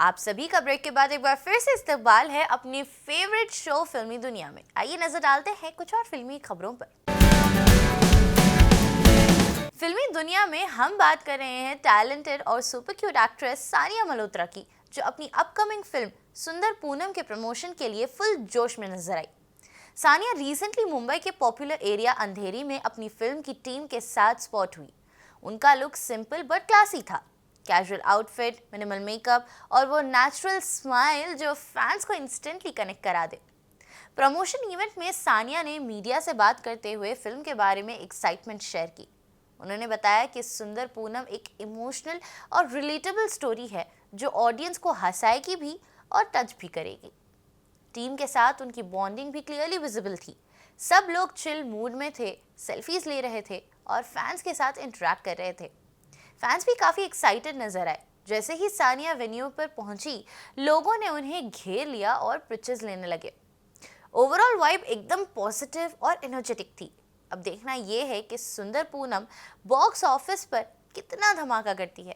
आप सभी का ब्रेक के बाद एक बार फिर से इस्तकबाल है अपनी फेवरेट शो फिल्मी दुनिया में। आइए नजर डालते हैं कुछ और फिल्मी खबरों पर। फिल्मी दुनिया में हम बात कर रहे हैं टैलेंटेड और super cute actress Sania Malhotra की, जो अपनी अपकमिंग फिल्म सुंदर पूनम के प्रमोशन के लिए फुल जोश में नजर आई। सानिया रिसेंटली मुंबई के पॉपुलर एरिया अंधेरी में अपनी फिल्म की टीम के साथ स्पॉट हुई। उनका लुक सिंपल बट क्लासी था। कैजुअल आउटफिट, मिनिमल मेकअप और वो नेचुरल स्माइल जो फैंस को इंस्टेंटली कनेक्ट करा दे। प्रमोशन इवेंट में सानिया ने मीडिया से बात करते हुए फिल्म के बारे में एक्साइटमेंट शेयर की। उन्होंने बताया कि सुंदर पूनम एक इमोशनल और रिलेटेबल स्टोरी है जो ऑडियंस को हंसाएगी भी और टच भी करेगी। टीम के साथ उनकी बॉन्डिंग भी क्लियरली विजिबल थी। सब लोग चिल मूड में थे, सेल्फीज ले रहे थे और फैंस के साथ इंटरेक्ट कर रहे थे। फैंस भी काफ़ी एक्साइटेड नजर आए। जैसे ही सानिया वेन्यू पर पहुंची, लोगों ने उन्हें घेर लिया और पिक्चर्स लेने लगे। ओवरऑल वाइब एकदम पॉजिटिव और एनर्जेटिक थी। अब देखना यह है कि सुंदर पूनम बॉक्स ऑफिस पर कितना धमाका करती है।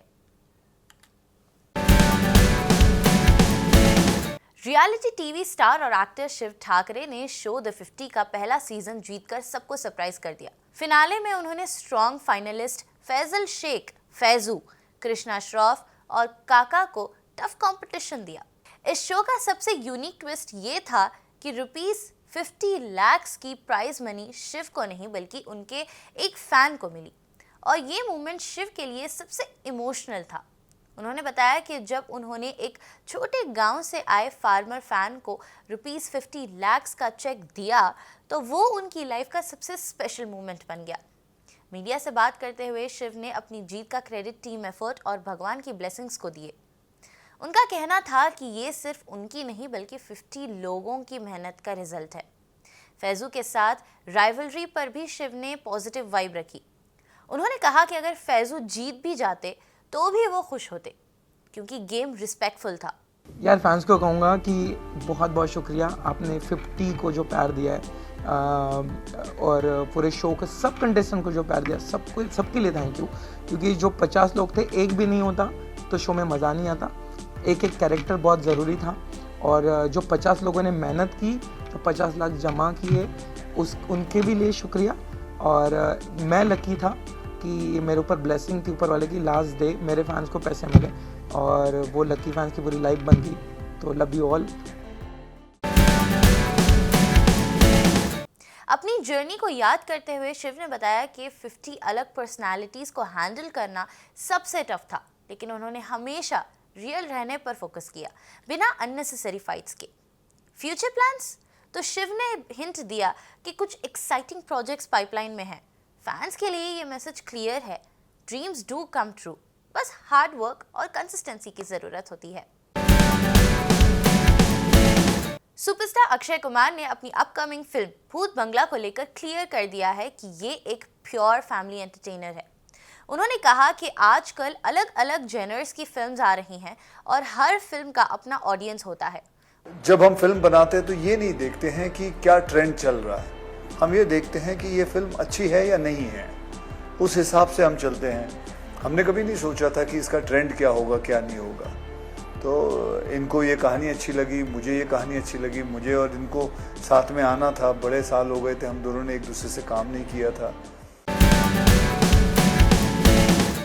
रियलिटी टीवी स्टार और एक्टर शिव ठाकरे ने शो द 50 का पहला सीजन जीतकर सबको सरप्राइज कर दिया। फिनाले में उन्होंने स्ट्रॉन्ग फाइनलिस्ट फैजल शेख, फैजू, कृष्णा श्रॉफ और काका को टफ कंपटीशन दिया। इस शो का सबसे यूनिक ट्विस्ट ये था कि ₹50 लाख की प्राइज मनी शिव को नहीं बल्कि उनके एक फैन को मिली और ये मूवमेंट शिव के लिए सबसे इमोशनल था। उन्होंने बताया कि जब उन्होंने एक छोटे गांव से आए फार्मर फैन को ₹50 लाख का चेक दिया तो वो उनकी लाइफ का सबसे स्पेशल मोमेंट बन गया। मीडिया से बात करते हुए शिव ने अपनी जीत का क्रेडिट टीम एफर्ट और भगवान की ब्लेसिंग्स को दिए। उनका कहना था कि ये सिर्फ उनकी नहीं बल्कि 50 लोगों की मेहनत का रिजल्ट है। फैजू के साथ राइवलरी पर भी शिव ने पॉजिटिव वाइब रखी। उन्होंने कहा कि अगर फैजू जीत भी जाते तो भी वो खुश होते क्योंकि गेम रिस्पेक्टफुल था। यार फैंस को कहूँगा कि बहुत बहुत शुक्रिया, आपने 50 को जो प्यार दिया है और पूरे शो के सब कंटेस्टेंट को जो प्यार दिया, सबके लिए थैंक यू। क्योंकि जो 50 लोग थे, एक भी नहीं होता तो शो में मज़ा नहीं आता। एक एक कैरेक्टर बहुत ज़रूरी था और जो 50 लोगों ने मेहनत की, जो 50 लाख जमा किए, उनके भी लिए शुक्रिया। और मैं लकी था कि मेरे ऊपर ब्लेसिंग थी ऊपर वाले की, लास्ट डे मेरे फैंस को पैसे मिले और वो लकी फैंस की पूरी लाइफ बन गई। तो लव यू ऑल। अपनी जर्नी को याद करते हुए शिव ने बताया कि 50 अलग पर्सनालिटीज को हैंडल करना सबसे टफ था, लेकिन उन्होंने हमेशा रियल रहने पर फोकस किया बिना अननेसेसरी फाइट्स के। फ्यूचर प्लान्स तो शिव ने हिंट दिया कि कुछ एक्साइटिंग प्रोजेक्ट्स पाइपलाइन में हैं। फैंस के लिए ये मैसेज क्लियर है, ड्रीम्स डू कम ट्रू, बस हार्ड वर्क और कंसिस्टेंसी की जरूरत होती है। सुपरस्टार अक्षय कुमार ने अपनी अपकमिंग फिल्म भूत बंगला को लेकर क्लियर कर दिया है कि ये एक प्योर फैमिली एंटरटेनर है। उन्होंने कहा कि आजकल अलग अलग जेनर्स की फिल्म्स आ रही हैं और हर फिल्म का अपना ऑडियंस होता है। जब हम फिल्म बनाते हैं तो ये नहीं देखते हैं कि क्या ट्रेंड चल रहा है, हम ये देखते हैं कि ये फिल्म अच्छी है या नहीं है, उस हिसाब से हम चलते हैं। हमने कभी नहीं सोचा था कि इसका ट्रेंड क्या होगा क्या नहीं होगा। तो इनको ये कहानी अच्छी लगी, मुझे ये कहानी अच्छी लगी, मुझे और इनको साथ में आना था। बड़े साल हो गए थे हम दोनों ने एक दूसरे से काम नहीं किया था।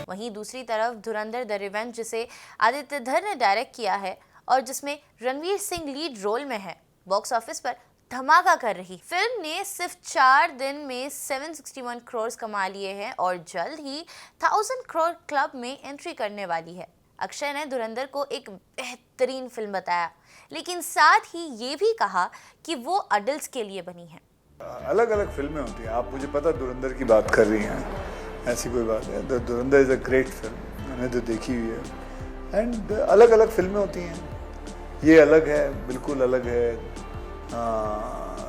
वहीं दूसरी तरफ धुरंधर द रिवेंज, जिसे आदित्य धर ने डायरेक्ट किया है और जिसमें रणवीर सिंह लीड रोल में है, बॉक्स ऑफिस पर धमाका कर रही। फिल्म ने सिर्फ 4 दिन में 761 करोड़ कमा लिए हैं और जल्द ही 1000 करोड़ क्लब में एंट्री करने वाली है। अक्षय ने धुरंधर को एक बेहतरीन फिल्म बताया, लेकिन साथ ही ये भी कहा कि वो अडल्ट्स के लिए बनी है। अलग अलग फिल्में होती हैं, आप मुझे पता धुरंधर की बात कर रही हैं, ऐसी कोई बात है। धुरंधर इज़ अ ग्रेट फिल्म, मैंने तो देखी हुई है। एंड अलग अलग फिल्में होती हैं, ये अलग है, बिल्कुल अलग है।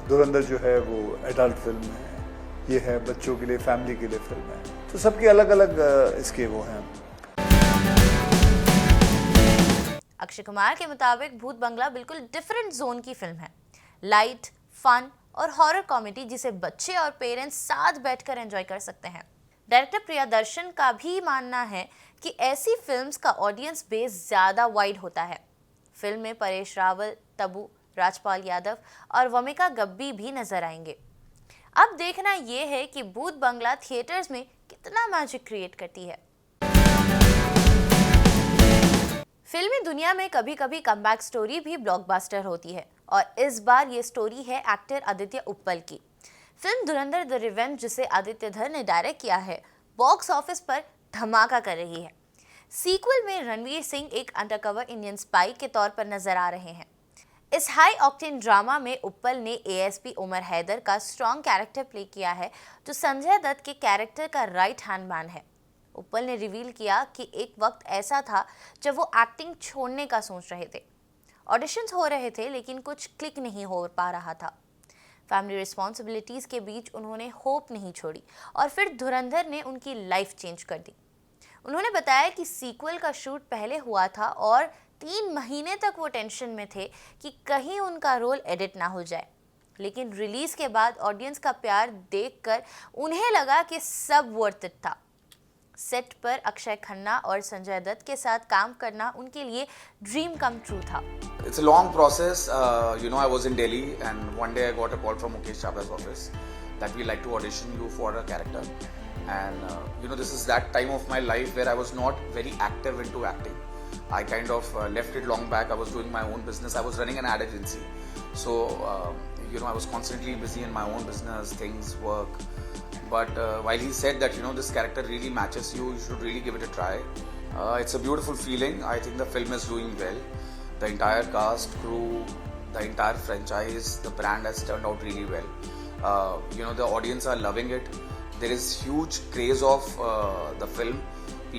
धुरंधर जो है वो एडल्ट फिल्म है, ये है बच्चों के लिए, फैमिली के लिए फिल्म है। तो सबके अलग अलग इसके वो हैं। अक्षय कुमार के मुताबिक भूत बंगला बिल्कुल डिफरेंट जोन की फिल्म है। लाइट, फन और हॉरर कॉमेडी जिसे बच्चे और पेरेंट्स साथ बैठकर एंजॉय कर सकते हैं। डायरेक्टर प्रियदर्शन का भी मानना है कि ऐसी फिल्म्स का ऑडियंस बेस ज़्यादा वाइड होता है। फिल्म में परेश रावल, तब्बू, राजपाल यादव और वमिका गब्बी भी नजर आएंगे। अब देखना ये है कि भूत बंगला थिएटर्स में कितना मैजिक क्रिएट करती है। फिल्मी दुनिया में कभी कभी कमबैक स्टोरी भी ब्लॉकबस्टर होती है और इस बार ये स्टोरी है एक्टर आदित्य उप्पल की। फिल्म धुरंधर द रिवेंज, जिसे आदित्य धर ने डायरेक्ट किया है, बॉक्स ऑफिस पर धमाका कर रही है। सीक्वल में रणवीर सिंह एक अंडरकवर इंडियन स्पाई के तौर पर नजर आ रहे हैं। इस हाई ऑक्टेन ड्रामा में उप्पल ने एएसपी उमर हैदर का स्ट्रॉन्ग कैरेक्टर प्ले किया है, जो संजय दत्त के कैरेक्टर का राइट हैंड मैन है। उप्पल ने रिवील किया कि एक वक्त ऐसा था जब वो एक्टिंग छोड़ने का सोच रहे थे। ऑडिशंस हो रहे थे लेकिन कुछ क्लिक नहीं हो पा रहा था। फैमिली रिस्पॉन्सिबिलिटीज़ के बीच उन्होंने होप नहीं छोड़ी और फिर धुरंधर ने उनकी लाइफ चेंज कर दी। उन्होंने बताया कि सीक्वल का शूट पहले हुआ था और 3 महीने तक वो टेंशन में थे कि कहीं उनका रोल एडिट ना हो जाए, लेकिन रिलीज़ के बाद ऑडियंस का प्यार देखकर उन्हें लगा कि सब वर्थ इट था। सेट पर अक्षय खन्ना और संजय दत्त के साथ काम करना उनके लिए ड्रीम कम ट्रू था। It's a long process. I was in Delhi and one day I got a call from Mukesh Chhabra's office that we like to audition you for a character. And this is that time of my life where I was not very active into acting. I kind of left it long back. I was doing my own business. I was running an ad agency. So, I was constantly busy in my own business, things, work. But while he said that, this character really matches you, you should really give it a try. It's a beautiful feeling. I think the film is doing well. The entire cast, crew, the entire franchise, the brand has turned out really well. The audience are loving it. There is huge craze of the film.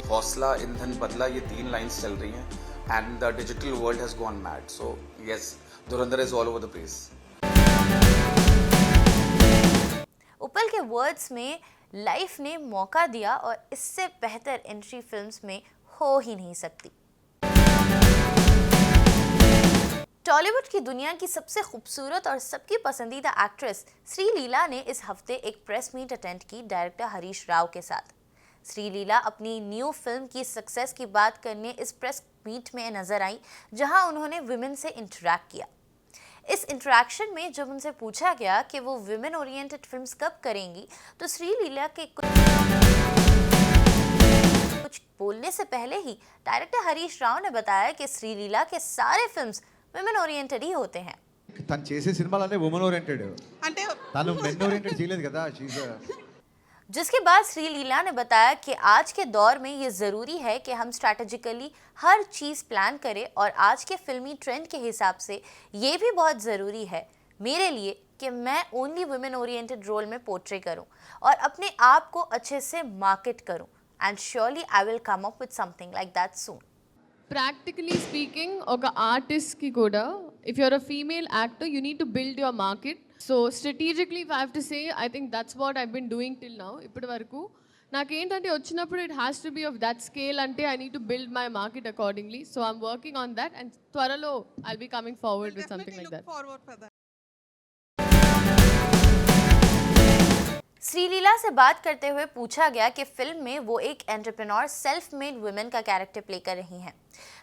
हौसला, ईंधन, बदला, ये 3 lines चल रही हैं. And the digital world has gone mad. So yes, Dhurandhar is all over the place. उप्पल के words में life ने मौका दिया और इससे बेहतर एंट्री फिल्म्स में हो ही नहीं सकती। टॉलीवुड की दुनिया की सबसे खूबसूरत और सबकी पसंदीदा एक्ट्रेस श्रीलीला ने इस हफ्ते एक प्रेस मीट अटेंड की डायरेक्टर हरीश राव के साथ। श्रीलीला अपनी न्यू फिल्म की सक्सेस की बात करने इस प्रेस मीट में नजर आई, जहां उन्होंने विमेन से इंटरैक्ट किया। इस इंटरेक्शन में जब उनसे पूछा गया कि वो विमेन ओरिएंटेड फिल्म्स कब करेंगी, तो श्रीलीला के कुछ बोलने से पहले ही डायरेक्टर हरीश राव ने बताया कि श्रीलीला के सारे फिल्म्स विमेन ओरिएंटेड ही होते हैं। తను చేసే సినిమాలనే వుమెన్ ఓరియంటెడ్ అంటే తను మెన్ ఓరియంటెడ్ చేయలేదు కదా जिसके बाद श्रीलीला ने बताया कि आज के दौर में ये ज़रूरी है कि हम स्ट्रैटेजिकली हर चीज़ प्लान करें और आज के फिल्मी ट्रेंड के हिसाब से ये भी बहुत ज़रूरी है मेरे लिए कि मैं ओनली वुमेन ओरिएंटेड रोल में पोर्ट्रे करूं और अपने आप को अच्छे से मार्केट करूं and surely I will come up with something like that soon. Practically speaking, ఒక artist కి కూడా, if you're a female actor, you need to build your market. So strategically, if I have to say, I think that's what I've been doing till now. ఇప్పటి వరకు నాకేంటంటే వచ్చినప్పుడు it has to be of that scale, అంటే I need to build my market accordingly. So I'm working on that and త్వరలో I'll be coming forward with something like that. Sreeleela से बात करते हुए पूछा गया कि फिल्म में वो एक एंटरप्रेन्योर सेल्फ मेड वुमेन का कैरेक्टर प्ले कर रही हैं,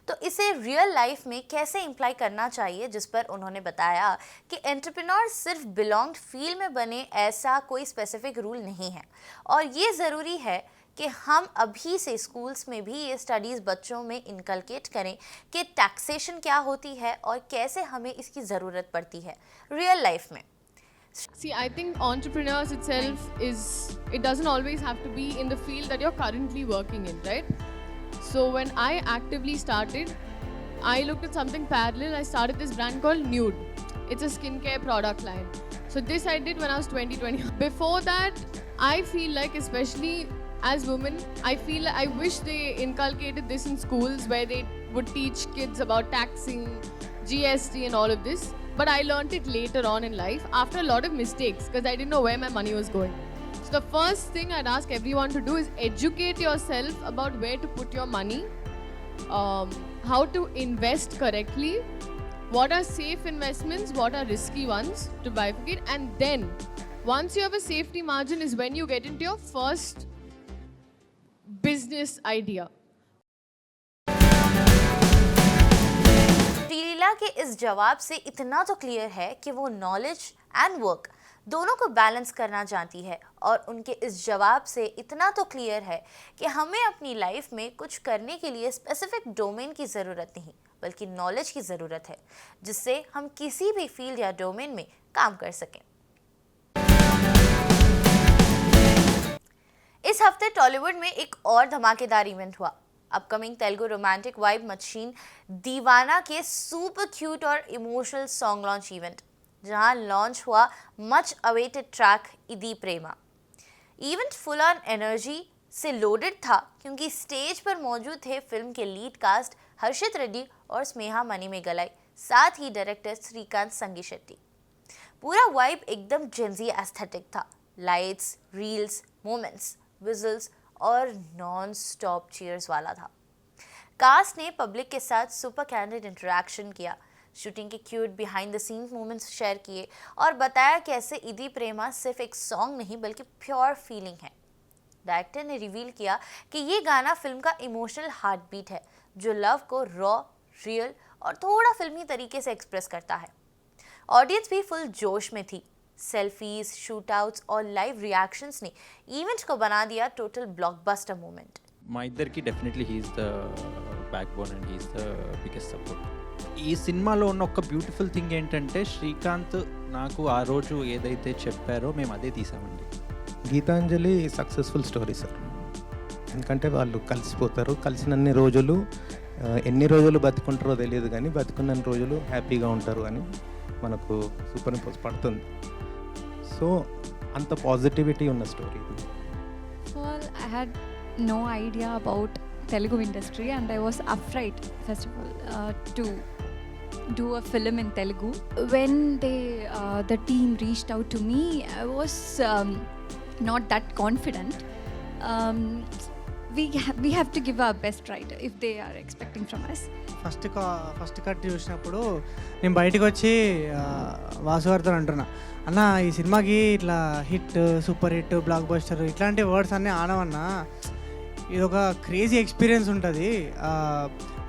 तो इसे रियल लाइफ में कैसे इम्प्लाई करना चाहिए, जिस पर उन्होंने बताया कि एंटरप्रेन्योर सिर्फ बिलोंग्ड फील्ड में बने ऐसा कोई स्पेसिफिक रूल नहीं है और ये ज़रूरी है कि हम अभी से स्कूल्स में भी ये स्टडीज़ बच्चों में इनकलकेट करें कि टैक्सेशन क्या होती है और कैसे हमें इसकी ज़रूरत पड़ती है रियल लाइफ में। See, I think entrepreneurs itself it doesn't always have to be in the field that you're currently working in, right? So when I actively started, I looked at something parallel. I started this brand called Nude. It's a skincare product line. So this I did when I was 20. Before that, I feel like, especially as women, I wish they inculcated this in schools where they would teach kids about taxing, GST and all of this. But I learned it later on in life after a lot of mistakes because I didn't know where my money was going. So the first thing I'd ask everyone to do is educate yourself about where to put your money, how to invest correctly, what are safe investments, what are risky ones to bifurcate, and then once you have a safety margin is when you get into your first business idea. Sreeleela के इस जवाब से इतना तो clear है कि वो knowledge and work दोनों को बैलेंस करना जानती है, और उनके इस जवाब से इतना तो क्लियर है कि हमें अपनी लाइफ में कुछ करने के लिए स्पेसिफिक डोमेन की ज़रूरत नहीं बल्कि नॉलेज की ज़रूरत है, जिससे हम किसी भी फील्ड या डोमेन में काम कर सकें। इस हफ्ते टॉलीवुड में एक और धमाकेदार इवेंट हुआ। Upcoming Telugu romantic vibe machine दीवाना के सुपर क्यूट और इमोशनल सॉन्ग लॉन्च इवेंट, जहां लॉन्च हुआ much awaited track Idi Prema. Event full on energy से लोडेड था क्योंकि स्टेज पर मौजूद थे फिल्म के लीड कास्ट हर्षित रेड्डी और स्नेहा मणिमेगलाई, साथ ही डायरेक्टर श्रीकांत संगी शेट्टी। पूरा वाइब एकदम जेंजी एस्थेटिक था। लाइट्स, रील्स, मोमेंट्स, विजल्स और नॉन स्टॉप चीयर्स वाला था। कास्ट ने पब्लिक के साथ सुपर कैंडिड इंटरेक्शन किया, शूटिंग के cute behind the scenes moments share किए और बताया कैसे इदी प्रेमा सिर्फ एक सॉन्ग नहीं बल्कि प्योर फीलिंग है। डायरेक्टर ने रिवील किया कि ये गाना फिल्म का इमोशनल हार्ट बीट है, जो लव को रॉ, रियल और थोड़ा फिल्मी तरीके से एक्सप्रेस करता है। ऑडियंस भी फुल जोश में थी। सेल्फीज, शूटआउट्स और लाइव रिएक्शंस ने इवेंट को बना दिया टोटल ब्लॉकबस्टर मोमेंट। మా ఇద్దరికి definitely he's the backbone and he's the biggest support. ఈ సినిమాలో ఉన్న ఒక బ్యూటిఫుల్ థింగ్ ఏంటంటే శ్రీకాంత్ నాకు ఆ రోజు ఏదైతే చెప్పారో మేము అదే తీసామండి. Geethanjali successful story sir. ఎందుకంటే వాళ్ళు కలిసిపోతారు, కలిసినన్ని రోజులు ఎన్ని రోజులు బతుకుంటారో తెలియదు కానీ బతుకున్నన్ని రోజులు హ్యాపీగా ఉంటారు అని మనకు సూపర్ ఇంపోజ్ పడుతుంది. సో అంత పాజిటివిటీ ఉన్న స్టోరీ ఇది. Well, I had no idea about Telugu industry and I was afraid, first of all, to do a film in Telugu. When the team reached out to me, I was not that confident. We have to give our best, right, if they are expecting from us. First cut చూసినప్పుడు నేను బయటకు వచ్చి వాసు గారితో అంటున్నా, అన్న ఈ సినిమాకి ఇట్లా hit, super hit, block buster ఇట్లాంటి వర్డ్స్ అన్నీ ఆడమన్నా, ఇది ఒక క్రేజీ ఎక్స్పీరియన్స్ ఉంటుంది.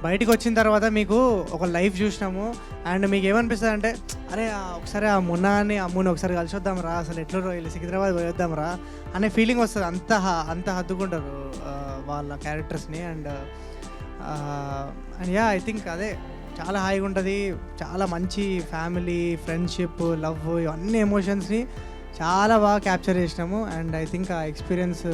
బయటకు వచ్చిన తర్వాత మీకు ఒక లైఫ్ చూసినాము అండ్ మీకు ఏమనిపిస్తుంది అంటే, అరే ఒకసారి ఆ మున్నాని అమ్ముని ఒకసారి కలిసి వద్దాం రా, అసలు ఎట్లా వెళ్ళి సికింద్రాబాద్ పోయొద్దాం రా అనే ఫీలింగ్ వస్తుంది. అంత హద్దుకుంటారు వాళ్ళ క్యారెక్టర్స్ని. అండ్ యా, ఐ థింక్ అదే చాలా హాయిగా ఉంటుంది. చాలా మంచి ఫ్యామిలీ, ఫ్రెండ్షిప్, లవ్ ఇవన్నీ ఎమోషన్స్ని చాలా బాగా క్యాప్చర్ చేసినాము. అండ్ ఐ థింక్ ఆ ఎక్స్పీరియన్స్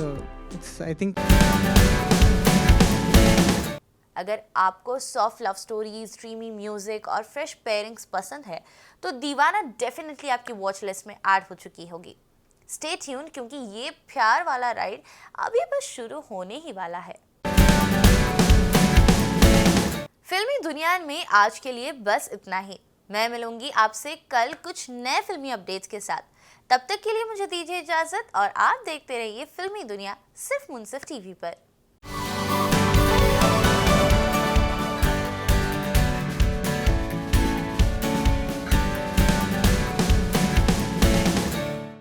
अगर आपको soft love stories, dreamy music और फ्रेश पेयरिंग्स पसंद है तो दीवाना डेफिनेटली आपकी वॉच लिस्ट में ऐड हो चुकी होगी। स्टे ट्यून, क्योंकि ये प्यार वाला राइड अभी बस शुरू होने ही वाला है। फिल्मी दुनिया में आज के लिए बस इतना ही। मैं मिलूंगी आपसे कल कुछ नए फिल्मी अपडेट्स के साथ। तब तक के लिए मुझे दीजिए इजाजत और आप देखते रहिए फिल्मी दुनिया सिर्फ मुनसिफ टीवी पर।